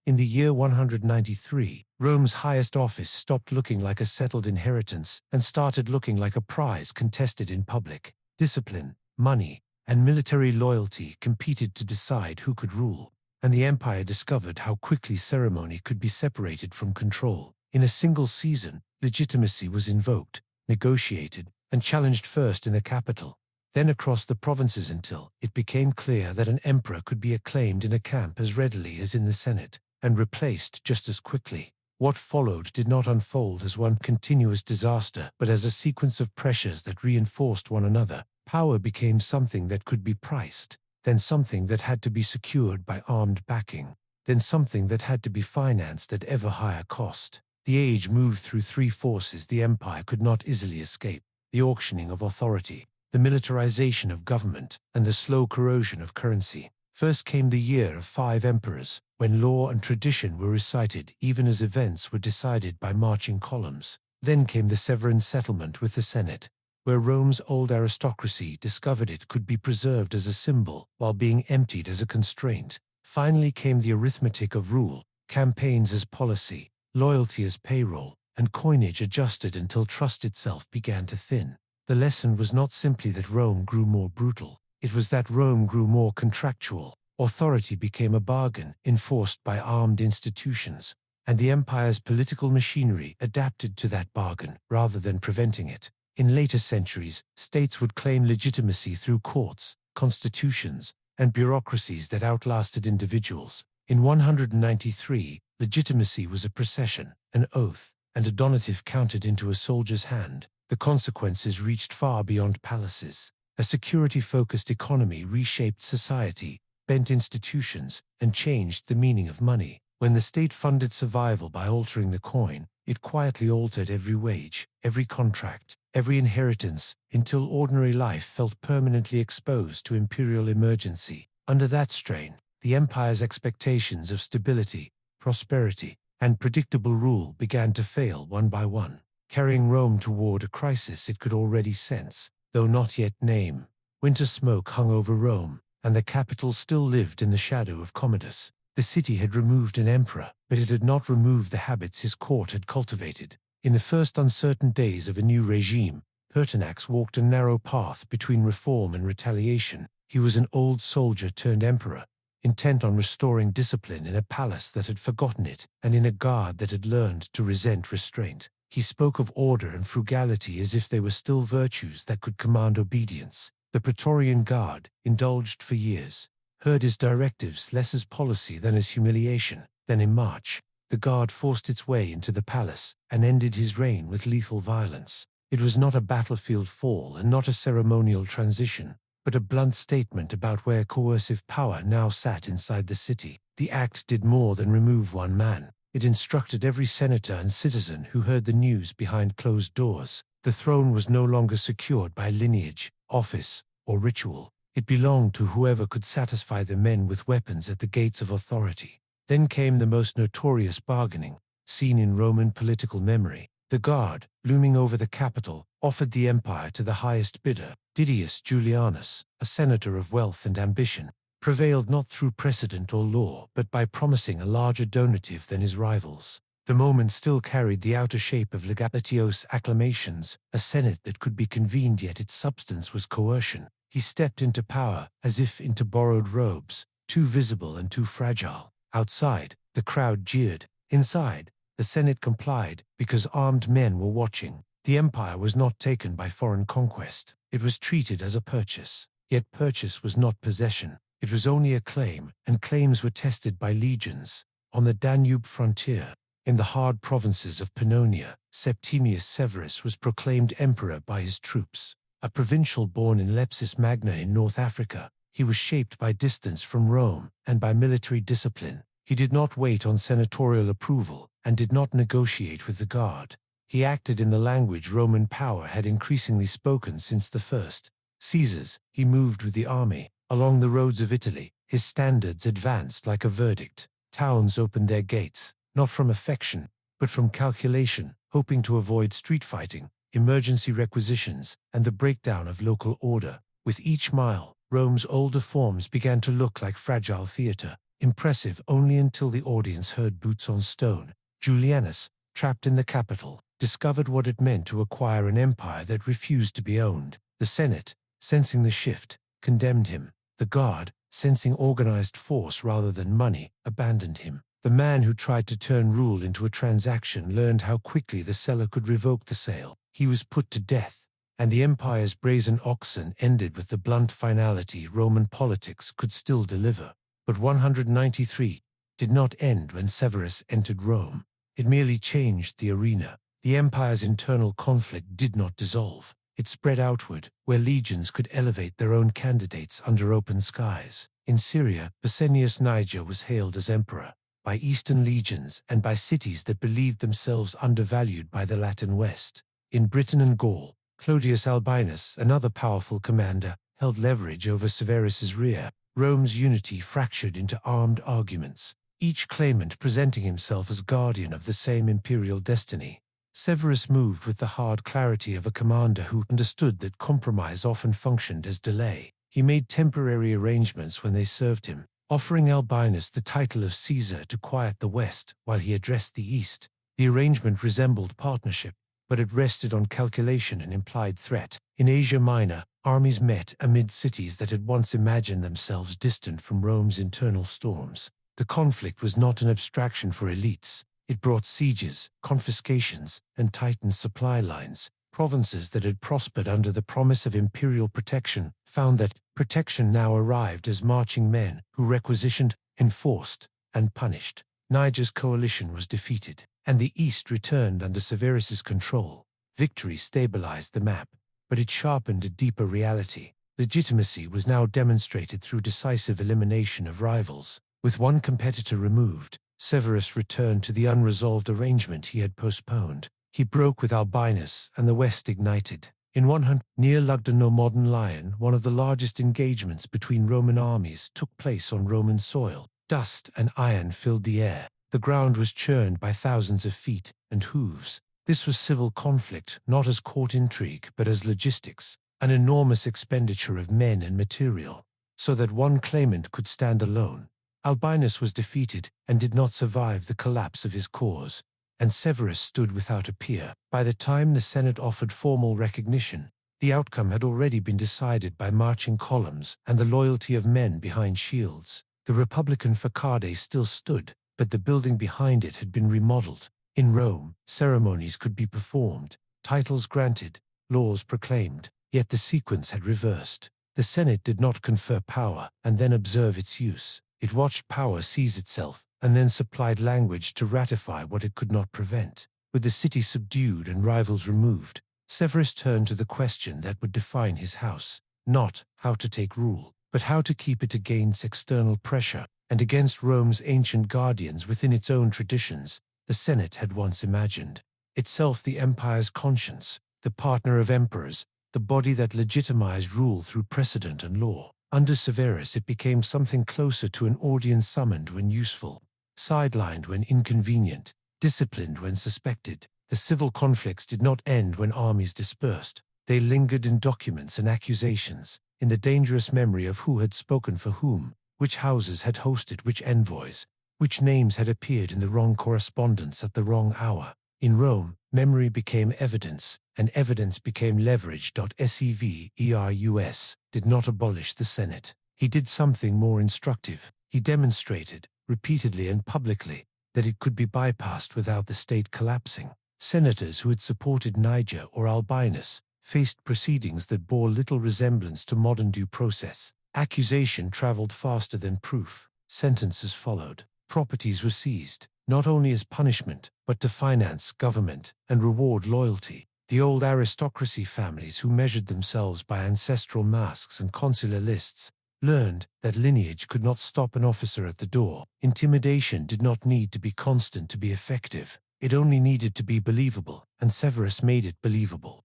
In the year 193, Rome's highest office stopped looking like a settled inheritance and started looking like a prize contested in public. Discipline, money, and military loyalty competed to decide who could rule, and the empire discovered how quickly ceremony could be separated from control. In a single season, legitimacy was invoked, negotiated, and challenged first in the capital, then across the provinces until it became clear that an emperor could be acclaimed in a camp as readily as in the Senate, and replaced just as quickly. What followed did not unfold as one continuous disaster, but as a sequence of pressures that reinforced one another. Power became something that could be priced, then something that had to be secured by armed backing, then something that had to be financed at ever higher cost. The age moved through three forces the empire could not easily escape: the auctioning of authority, the militarization of government, and the slow corrosion of currency. First came the year of 5 emperors, when law and tradition were recited even as events were decided by marching columns. Then came the Severan settlement with the Senate, where Rome's old aristocracy discovered it could be preserved as a symbol while being emptied as a constraint. Finally came the arithmetic of rule, campaigns as policy, loyalty as payroll, and coinage adjusted until trust itself began to thin. The lesson was not simply that Rome grew more brutal. It was that Rome grew more contractual. Authority became a bargain enforced by armed institutions, and the empire's political machinery adapted to that bargain rather than preventing it. In later centuries, states would claim legitimacy through courts, constitutions, and bureaucracies that outlasted individuals. In 193, legitimacy was a procession, an oath, and a donative counted into a soldier's hand. The consequences reached far beyond palaces. A security-focused economy reshaped society, bent institutions, and changed the meaning of money. When the state funded survival by altering the coin, it quietly altered every wage, every contract, every inheritance, until ordinary life felt permanently exposed to imperial emergency. Under that strain, the empire's expectations of stability, prosperity, and predictable rule began to fail one by one, carrying Rome toward a crisis it could already sense, though not yet name. Winter smoke hung over Rome, and the capital still lived in the shadow of Commodus. The city had removed an emperor, but it had not removed the habits his court had cultivated. In the first uncertain days of a new regime, Pertinax walked a narrow path between reform and retaliation. He was an old soldier turned emperor, intent on restoring discipline in a palace that had forgotten it, and in a guard that had learned to resent restraint. He spoke of order and frugality as if they were still virtues that could command obedience. The Praetorian Guard, indulged for years, heard his directives less as policy than as humiliation. Then in March, the Guard forced its way into the palace and ended his reign with lethal violence. It was not a battlefield fall and not a ceremonial transition, but a blunt statement about where coercive power now sat inside the city. The act did more than remove one man. It instructed every senator and citizen who heard the news behind closed doors. The throne was no longer secured by lineage, office, or ritual. It belonged to whoever could satisfy the men with weapons at the gates of authority. Then came the most notorious bargaining seen in Roman political memory. The Guard, looming over the capital, offered the empire to the highest bidder. Didius Julianus, a senator of wealth and ambition, prevailed not through precedent or law, but by promising a larger donative than his rivals. The moment still carried the outer shape of legatios acclamations, a senate that could be convened yet its substance was coercion. He stepped into power, as if into borrowed robes, too visible and too fragile. Outside, the crowd jeered. Inside, the Senate complied, because armed men were watching. The empire was not taken by foreign conquest. It was treated as a purchase. Yet purchase was not possession. It was only a claim, and claims were tested by legions. On the Danube frontier, in the hard provinces of Pannonia, Septimius Severus was proclaimed emperor by his troops. A provincial born in Lepsis Magna in North Africa, he was shaped by distance from Rome and by military discipline. He did not wait on senatorial approval and did not negotiate with the Guard. He acted in the language Roman power had increasingly spoken since the first Caesars. He moved with the army. Along the roads of Italy, his standards advanced like a verdict. Towns opened their gates, not from affection, but from calculation, hoping to avoid street fighting, emergency requisitions, and the breakdown of local order. With each mile, Rome's older forms began to look like fragile theater. impressive only until the audience heard boots on stone. Julianus, trapped in the Capitol, discovered what it meant to acquire an empire that refused to be owned. The Senate, sensing the shift, condemned him. The Guard, sensing organized force rather than money, abandoned him. The man who tried to turn rule into a transaction learned how quickly the seller could revoke the sale. He was put to death, and the empire's brazen oxen ended with the blunt finality Roman politics could still deliver. But 193 did not end when Severus entered Rome. It merely changed the arena. The empire's internal conflict did not dissolve. It spread outward, where legions could elevate their own candidates under open skies. In Syria, Pescennius Niger was hailed as emperor by Eastern legions and by cities that believed themselves undervalued by the Latin West. In Britain and Gaul, Clodius Albinus, another powerful commander, held leverage over Severus's rear. Rome's unity fractured into armed arguments, each claimant presenting himself as guardian of the same imperial destiny. Severus moved with the hard clarity of a commander who understood that compromise often functioned as delay. He made temporary arrangements when they served him, offering Albinus the title of Caesar to quiet the West while he addressed the East. The arrangement resembled partnership, but it rested on calculation and implied threat. In Asia Minor, armies met amid cities that had once imagined themselves distant from Rome's internal storms. The conflict was not an abstraction for elites. It brought sieges, confiscations, and tightened supply lines. Provinces that had prospered under the promise of imperial protection found that protection now arrived as marching men who requisitioned, enforced, and punished. Niger's coalition was defeated, and the East returned under Severus's control. Victory stabilized the map, but it sharpened a deeper reality. Legitimacy was now demonstrated through decisive elimination of rivals. With one competitor removed, Severus returned to the unresolved arrangement he had postponed. He broke with Albinus, and the West ignited. In 100, near Lugdunum, modern Lyon, one of the largest engagements between Roman armies took place on Roman soil. Dust and iron filled the air. The ground was churned by thousands of feet and hooves. This was civil conflict, not as court intrigue, but as logistics, an enormous expenditure of men and material, so that one claimant could stand alone. Albinus was defeated and did not survive the collapse of his cause, and Severus stood without a peer. By the time the Senate offered formal recognition, the outcome had already been decided by marching columns and the loyalty of men behind shields. The Republican facade still stood, but the building behind it had been remodeled. In Rome, ceremonies could be performed, titles granted, laws proclaimed, yet the sequence had reversed. The Senate did not confer power and then observe its use. It watched power seize itself, and then supplied language to ratify what it could not prevent. With the city subdued and rivals removed, Severus turned to the question that would define his house: not how to take rule, but how to keep it against external pressure, and against Rome's ancient guardians within its own traditions. The Senate had once imagined itself the empire's conscience, the partner of emperors, the body that legitimized rule through precedent and law. Under Severus it became something closer to an audience summoned when useful, sidelined when inconvenient, disciplined when suspected. The civil conflicts did not end when armies dispersed. They lingered in documents and accusations, in the dangerous memory of who had spoken for whom, which houses had hosted which envoys, which names had appeared in the wrong correspondence at the wrong hour. In Rome, memory became evidence, and evidence became leverage. Severus did not abolish the Senate. He did something more instructive. He demonstrated, repeatedly and publicly, that it could be bypassed without the state collapsing. Senators who had supported Niger or Albinus faced proceedings that bore little resemblance to modern due process. Accusation traveled faster than proof. Sentences followed. Properties were seized, not only as punishment, but to finance government and reward loyalty. The old aristocracy families who measured themselves by ancestral masks and consular lists learned that lineage could not stop an officer at the door. Intimidation did not need to be constant to be effective. It only needed to be believable, and Severus made it believable.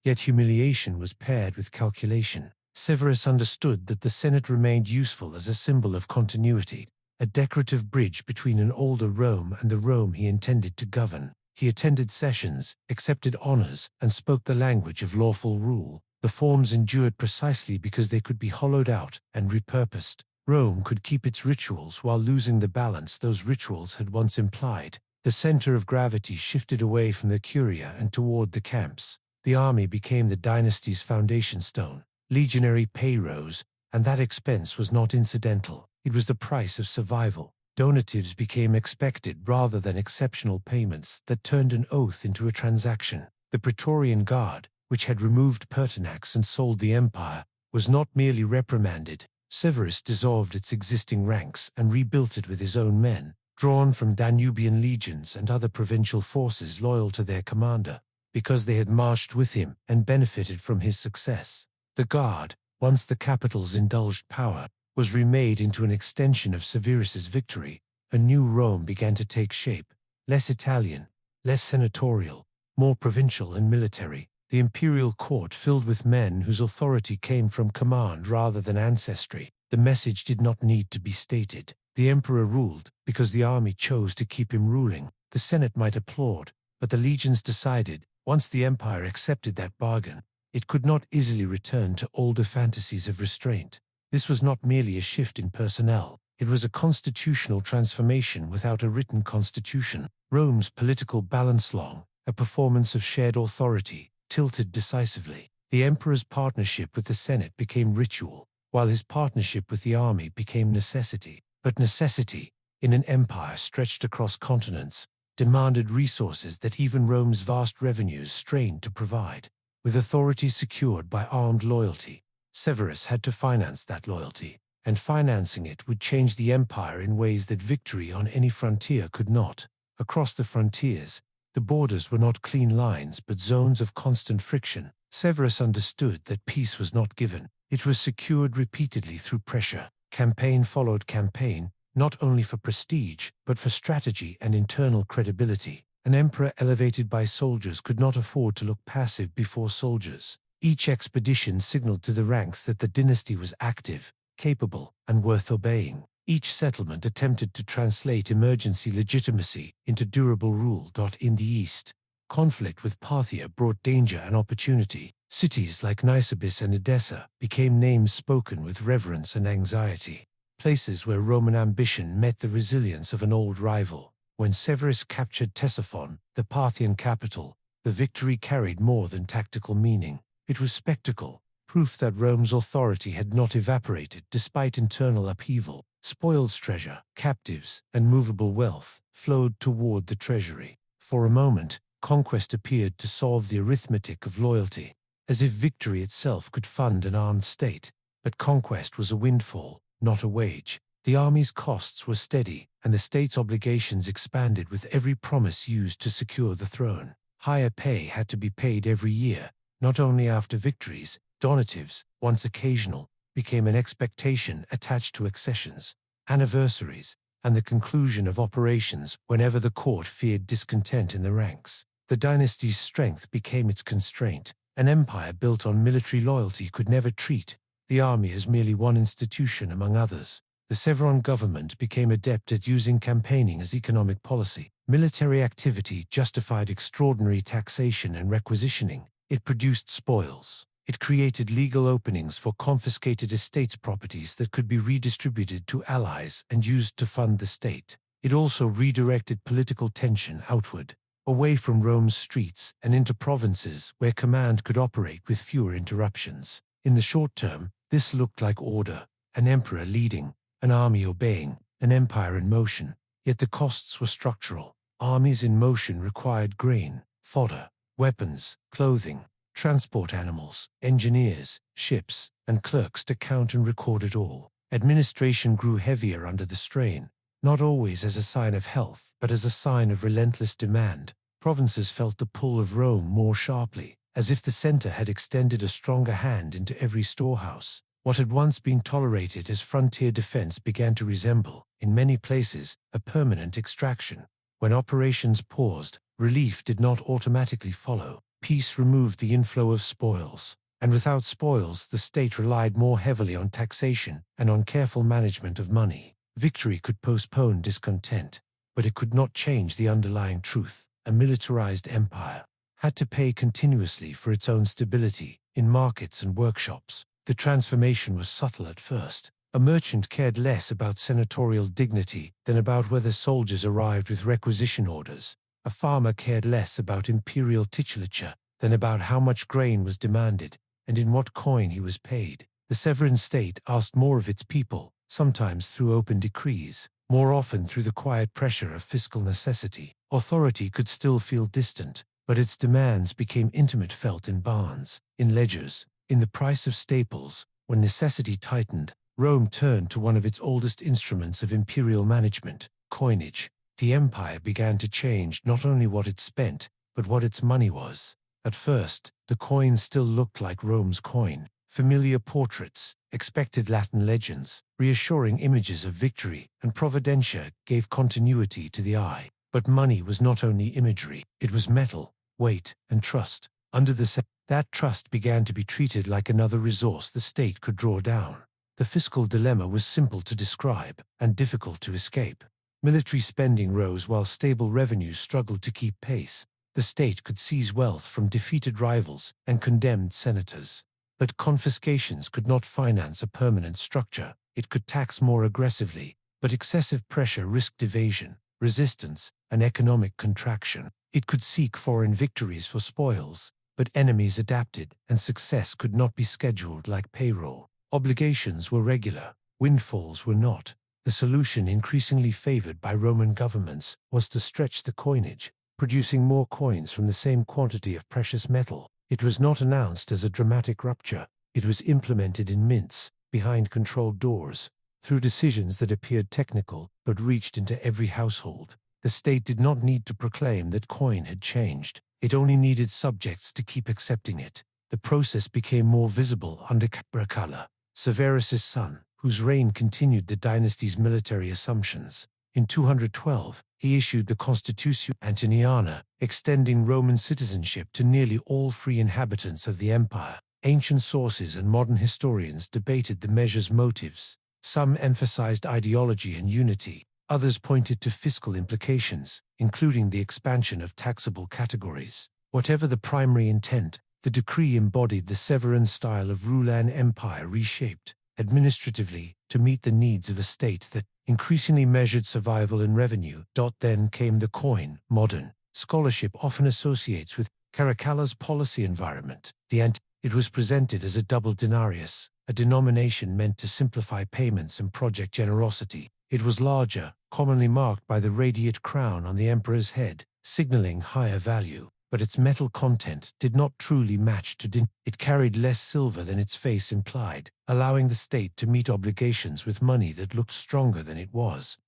Yet humiliation was paired with calculation. Severus understood that the Senate remained useful as a symbol of continuity, a decorative bridge between an older Rome and the Rome he intended to govern. He attended sessions, accepted honors, and spoke the language of lawful rule. The forms endured precisely because they could be hollowed out and repurposed. Rome could keep its rituals while losing the balance those rituals had once implied. The center of gravity shifted away from the curia and toward the camps. The army became the dynasty's foundation stone. Legionary pay rose, and that expense was not incidental. It was the price of survival. Donatives became expected rather than exceptional payments that turned an oath into a transaction. The Praetorian Guard, which had removed Pertinax and sold the empire, was not merely reprimanded. Severus dissolved its existing ranks and rebuilt it with his own men, drawn from Danubian legions and other provincial forces loyal to their commander, because they had marched with him and benefited from his success. The Guard, once the capital's indulged power, was remade into an extension of Severus's victory. A new Rome began to take shape, less Italian, less senatorial, more provincial and military. The imperial court filled with men whose authority came from command rather than ancestry. The message did not need to be stated. The emperor ruled because the army chose to keep him ruling. The Senate might applaud, but the legions decided, once the empire accepted that bargain, it could not easily return to older fantasies of restraint. This was not merely a shift in personnel. It was a constitutional transformation without a written constitution. Rome's political balance long, a performance of shared authority, tilted decisively. The emperor's partnership with the Senate became ritual, while his partnership with the army became necessity. But necessity, in an empire stretched across continents, demanded resources that even Rome's vast revenues strained to provide. With authority secured by armed loyalty, Severus had to finance that loyalty, and financing it would change the empire in ways that victory on any frontier could not. Across the frontiers, the borders were not clean lines but zones of constant friction. Severus understood that peace was not given. It was secured repeatedly through pressure. Campaign followed campaign, not only for prestige, but for strategy and internal credibility. An emperor elevated by soldiers could not afford to look passive before soldiers. Each expedition signaled to the ranks that the dynasty was active, capable, and worth obeying. Each settlement attempted to translate emergency legitimacy into durable rule. In the east, conflict with Parthia brought danger and opportunity. Cities like Nisibis and Edessa became names spoken with reverence and anxiety, places where Roman ambition met the resilience of an old rival. When Severus captured Ctesiphon, the Parthian capital, the victory carried more than tactical meaning. It was spectacle, proof that Rome's authority had not evaporated despite internal upheaval. Spoiled treasure, captives, and movable wealth flowed toward the treasury. For a moment, conquest appeared to solve the arithmetic of loyalty, as if victory itself could fund an armed state. But conquest was a windfall, not a wage. The army's costs were steady, and the state's obligations expanded with every promise used to secure the throne. Higher pay had to be paid every year, not only after victories. Donatives, once occasional, became an expectation attached to accessions, anniversaries, and the conclusion of operations whenever the court feared discontent in the ranks. The dynasty's strength became its constraint. An empire built on military loyalty could never treat the army as merely one institution among others. The Severan government became adept at using campaigning as economic policy. Military activity justified extraordinary taxation and requisitioning. It produced spoils. It created legal openings for confiscated estates properties that could be redistributed to allies and used to fund the state. It also redirected political tension outward, away from Rome's streets and into provinces where command could operate with fewer interruptions. In the short term, this looked like order, an emperor leading, an army obeying, an empire in motion. Yet the costs were structural. Armies in motion required grain, fodder, weapons, clothing, transport animals, engineers, ships, and clerks to count and record it all. Administration grew heavier under the strain, not always as a sign of health, but as a sign of relentless demand. Provinces felt the pull of Rome more sharply, as if the center had extended a stronger hand into every storehouse. What had once been tolerated as frontier defense began to resemble, in many places, a permanent extraction. When operations paused, relief did not automatically follow. Peace removed the inflow of spoils, and without spoils the state relied more heavily on taxation and on careful management of money. Victory could postpone discontent, but it could not change the underlying truth. A militarized empire had to pay continuously for its own stability in markets and workshops. The transformation was subtle at first. A merchant cared less about senatorial dignity than about whether soldiers arrived with requisition orders. A farmer cared less about imperial titulature than about how much grain was demanded and in what coin he was paid. The Severan state asked more of its people, sometimes through open decrees, more often through the quiet pressure of fiscal necessity. Authority could still feel distant, but its demands became intimate, felt in barns, in ledgers, in the price of staples. When necessity tightened, Rome turned to one of its oldest instruments of imperial management, coinage. The empire began to change not only what it spent, but what its money was. At first, the coin still looked like Rome's coin. Familiar portraits, expected Latin legends, reassuring images of victory and providentia gave continuity to the eye. But money was not only imagery, it was metal, weight, and trust. Under that trust began to be treated like another resource the state could draw down. The fiscal dilemma was simple to describe and difficult to escape. Military spending rose while stable revenues struggled to keep pace. The state could seize wealth from defeated rivals and condemned senators. But confiscations could not finance a permanent structure. It could tax more aggressively, but excessive pressure risked evasion, resistance, and economic contraction. It could seek foreign victories for spoils, but enemies adapted, and success could not be scheduled like payroll. Obligations were regular, windfalls were not. The solution, increasingly favored by Roman governments, was to stretch the coinage, producing more coins from the same quantity of precious metal. It was not announced as a dramatic rupture. It was implemented in mints, behind controlled doors, through decisions that appeared technical but reached into every household. The state did not need to proclaim that coin had changed. It only needed subjects to keep accepting it. The process became more visible under Caracalla, Severus's son, whose reign continued the dynasty's military assumptions. In 212, he issued the Constitutio Antoniana, extending Roman citizenship to nearly all free inhabitants of the empire. Ancient sources and modern historians debated the measure's motives. Some emphasized ideology and unity. Others pointed to fiscal implications, including the expansion of taxable categories. Whatever the primary intent, the decree embodied the Severan style of rule, an empire reshaped administratively to meet the needs of a state that increasingly measured survival and revenue. Then came the coin. Modern scholarship often associates with Caracalla's policy environment. It was presented as a double denarius, a denomination meant to simplify payments and project generosity. It was larger, commonly marked by the radiate crown on the emperor's head, signaling higher value. But its metal content did not truly match to it carried less silver than its face implied, allowing the state to meet obligations with money that looked stronger than it was.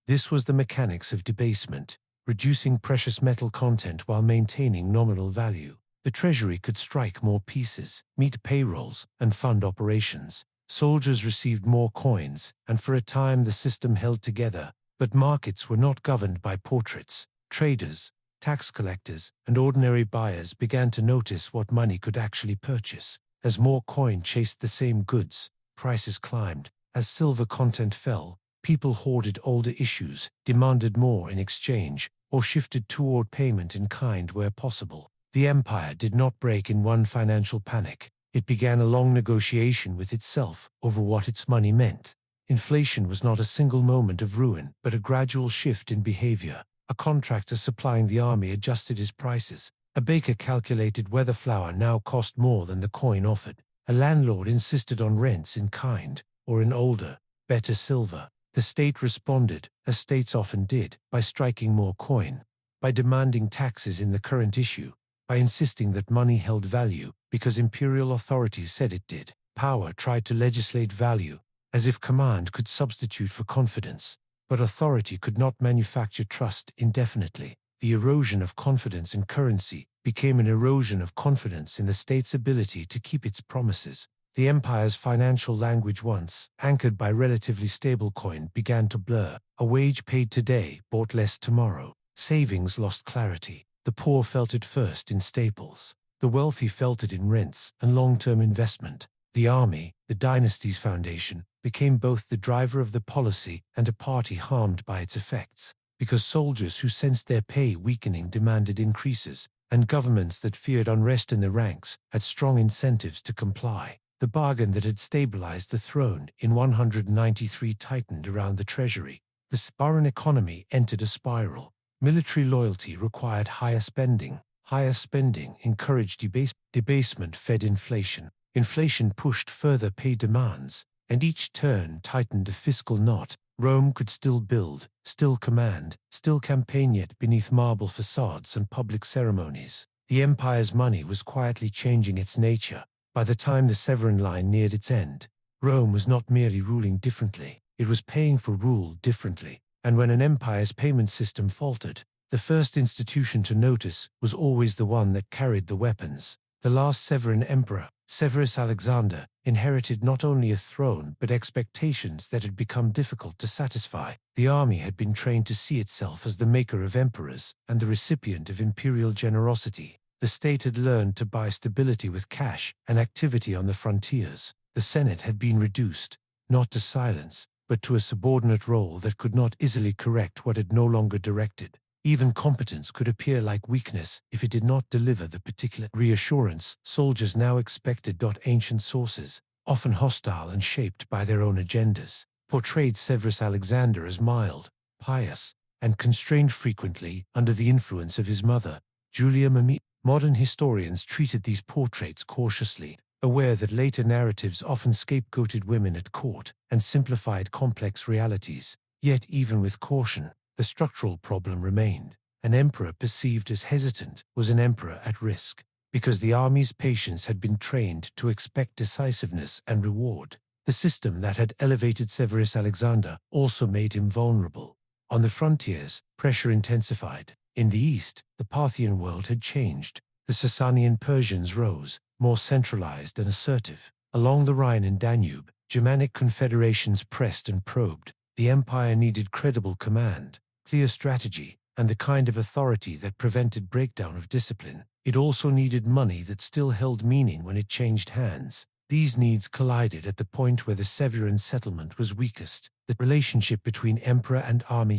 This was the mechanics of debasement, reducing precious metal content while maintaining nominal value. The treasury could strike more pieces, meet payrolls, and fund operations. Soldiers received more coins, and for a time the system held together. But markets were not governed by portraits. Traders, tax collectors, and ordinary buyers began to notice what money could actually purchase. As more coin chased the same goods, prices climbed. As silver content fell, people hoarded older issues, demanded more in exchange, or shifted toward payment in kind where possible. The empire did not break in one financial panic. It began a long negotiation with itself over what its money meant. Inflation was not a single moment of ruin, but a gradual shift in behavior. A contractor supplying the army adjusted his prices. A baker calculated whether flour now cost more than the coin offered. A landlord insisted on rents in kind, or in older, better silver. The state responded, as states often did, by striking more coin, by demanding taxes in the current issue, by insisting that money held value, because imperial authorities said it did. Power tried to legislate value, as if command could substitute for confidence. But authority could not manufacture trust indefinitely. The erosion of confidence in currency became an erosion of confidence in the state's ability to keep its promises. The empire's financial language, once anchored by relatively stable coin, began to blur. A wage paid today bought less tomorrow. Savings lost clarity. The poor felt it first in staples. The wealthy felt it in rents and long-term investment. The army, the dynasty's foundation, became both the driver of the policy and a party harmed by its effects, because soldiers who sensed their pay weakening demanded increases, and governments that feared unrest in the ranks had strong incentives to comply. The bargain that had stabilized the throne in 193 tightened around the treasury. The foreign economy entered a spiral. Military loyalty required higher spending. Higher spending encouraged debasement fed inflation. Inflation pushed further pay demands, and each turn tightened a fiscal knot. Rome could still build, still command, still campaign, yet beneath marble facades and public ceremonies, the empire's money was quietly changing its nature. By the time the Severan line neared its end, Rome was not merely ruling differently, it was paying for rule differently. And when an empire's payment system faltered, the first institution to notice was always the one that carried the weapons. The last Severan emperor, Severus Alexander, inherited not only a throne but expectations that had become difficult to satisfy. The army had been trained to see itself as the maker of emperors and the recipient of imperial generosity. The state had learned to buy stability with cash and activity on the frontiers. The Senate had been reduced, not to silence, but to a subordinate role that could not easily correct what it no longer directed. Even competence could appear like weakness if it did not deliver the particular reassurance soldiers now expected. Ancient sources, often hostile and shaped by their own agendas, portrayed Severus Alexander as mild, pious, and constrained, frequently under the influence of his mother, Julia Mimi. Modern historians treated these portraits cautiously, aware that later narratives often scapegoated women at court and simplified complex realities. Yet even with caution, the structural problem remained. An emperor perceived as hesitant was an emperor at risk, because the army's patience had been trained to expect decisiveness and reward. The system that had elevated Severus Alexander also made him vulnerable. On the frontiers, pressure intensified. In the east, the Parthian world had changed. The Sasanian Persians rose, more centralized and assertive. Along the Rhine and Danube, Germanic confederations pressed and probed. The empire needed credible command, clear strategy, and the kind of authority that prevented breakdown of discipline. It also needed money that still held meaning when it changed hands. These needs collided at the point where the Severan settlement was weakest, the relationship between emperor and army.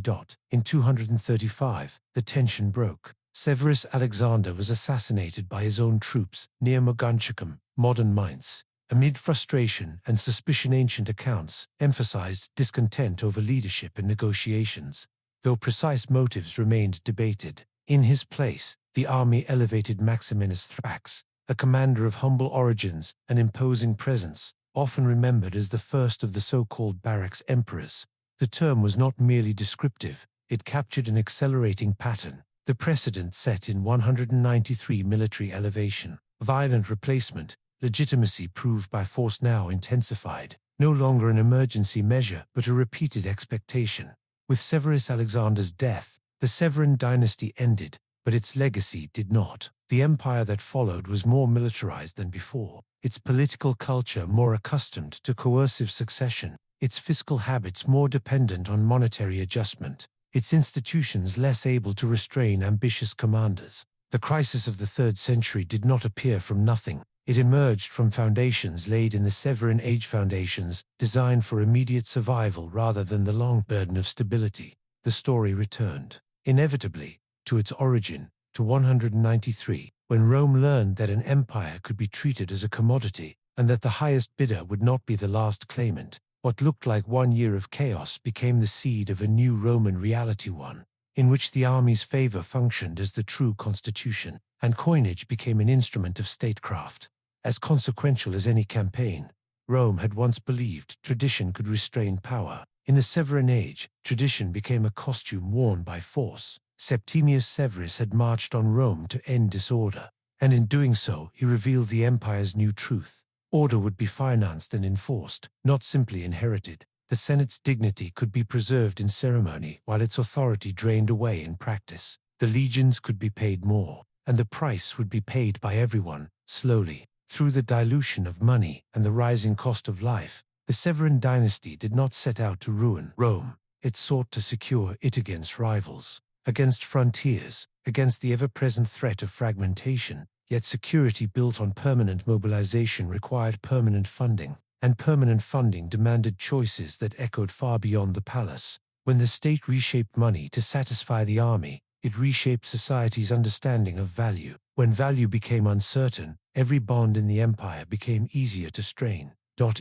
In 235, the tension broke. Severus Alexander was assassinated by his own troops near Mogontiacum, modern Mainz. Amid frustration and suspicion, ancient accounts emphasized discontent over leadership and negotiations, though precise motives remained debated. In his place, the army elevated Maximinus Thrax, a commander of humble origins and imposing presence, often remembered as the first of the so-called barracks emperors. The term was not merely descriptive, it captured an accelerating pattern. The precedent set in 193 military elevation, violent replacement, legitimacy proved by force now intensified, no longer an emergency measure but a repeated expectation. With Severus Alexander's death, the Severan dynasty ended, but its legacy did not. The empire that followed was more militarized than before, its political culture more accustomed to coercive succession, its fiscal habits more dependent on monetary adjustment, its institutions less able to restrain ambitious commanders. The crisis of the 3rd century did not appear from nothing. It emerged from foundations laid in the Severan age, foundations designed for immediate survival rather than the long burden of stability. The story returned, inevitably, to its origin, to 193, when Rome learned that an empire could be treated as a commodity, and that the highest bidder would not be the last claimant. What looked like 1 year of chaos became the seed of a new Roman reality, one in which the army's favor functioned as the true constitution, and coinage became an instrument of statecraft. As consequential as any campaign, Rome had once believed tradition could restrain power. In the Severan age, tradition became a costume worn by force. Septimius Severus had marched on Rome to end disorder, and in doing so he revealed the empire's new truth. Order would be financed and enforced, not simply inherited. The Senate's dignity could be preserved in ceremony while its authority drained away in practice. The legions could be paid more, and the price would be paid by everyone, slowly. Through the dilution of money and the rising cost of life, the Severan dynasty did not set out to ruin Rome. It sought to secure it against rivals, against frontiers, against the ever-present threat of fragmentation. Yet security built on permanent mobilization required permanent funding, and permanent funding demanded choices that echoed far beyond the palace. When the state reshaped money to satisfy the army, it reshaped society's understanding of value. When value became uncertain, Every bond in the empire became easier to strain.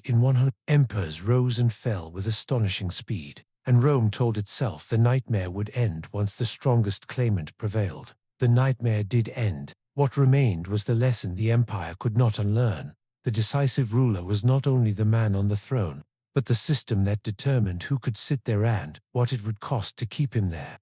In 100, emperors rose and fell with astonishing speed, and Rome told itself the nightmare would end once the strongest claimant prevailed. The nightmare did end. What remained was the lesson the empire could not unlearn. The decisive ruler was not only the man on the throne, but the system that determined who could sit there and what it would cost to keep him there.